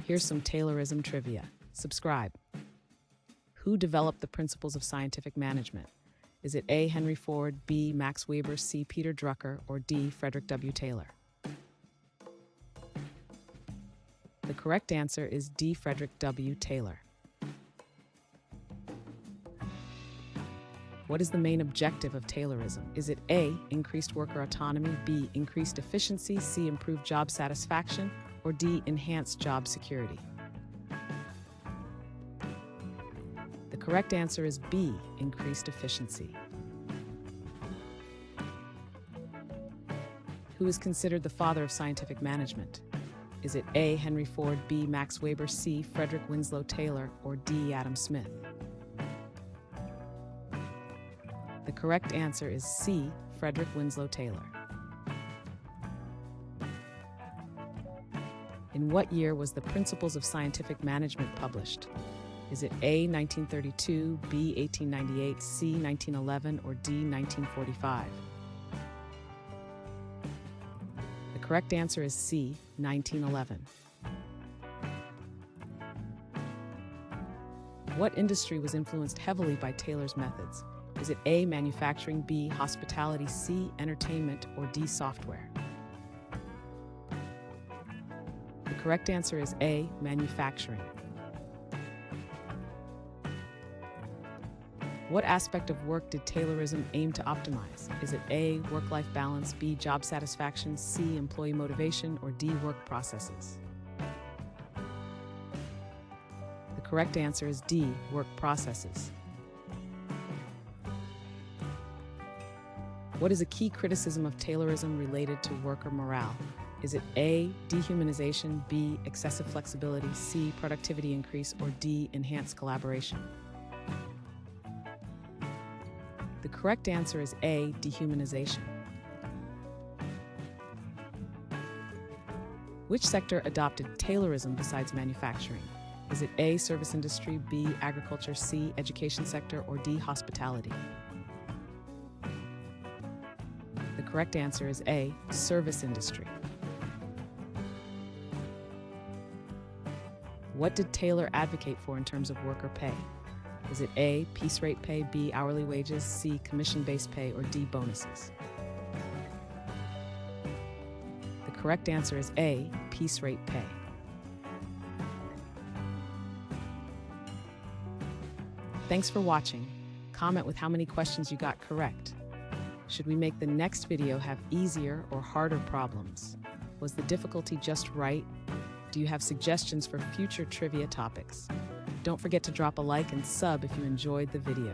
Here's some Taylorism trivia. Subscribe. Who developed the principles of scientific management? Is it A. Henry Ford, B. Max Weber, C. Peter Drucker, or D. Frederick W. Taylor? The correct answer is D. Frederick W. Taylor. What is the main objective of Taylorism? Is it A. increased worker autonomy, B. increased efficiency, C. improved job satisfaction, or D. enhanced job security? The correct answer is B. increased efficiency. Who is considered the father of scientific management? Is it A. Henry Ford, B. Max Weber, C. Frederick Winslow Taylor, or D. Adam Smith? The correct answer is C. Frederick Winslow Taylor. In what year was the Principles of Scientific Management published? Is it A. 1932, B. 1898, C. 1911, or D. 1945? The correct answer is C. 1911. What industry was influenced heavily by Taylor's methods? Is it A. manufacturing, B. hospitality, C. entertainment, or D. software? The correct answer is A. manufacturing. What aspect of work did Taylorism aim to optimize? Is it A. work-life balance, B. job satisfaction, C. employee motivation, or D. work processes? The correct answer is D. work processes. What is a key criticism of Taylorism related to worker morale? Is it A. dehumanization, B. excessive flexibility, C. productivity increase, or D. enhanced collaboration? The correct answer is A. dehumanization. Which sector adopted Taylorism besides manufacturing? Is it A. service industry, B. agriculture, C. education sector, or D. hospitality? The correct answer is A. service industry. What did Taylor advocate for in terms of worker pay? Is it A. piece rate pay, B. hourly wages, C. commission-based pay, or D. bonuses? The correct answer is A. piece rate pay. Thanks for watching. Comment with how many questions you got correct. Should we make the next video have easier or harder problems? Was the difficulty just right? Do you have suggestions for future trivia topics? Don't forget to drop a like and sub if you enjoyed the video.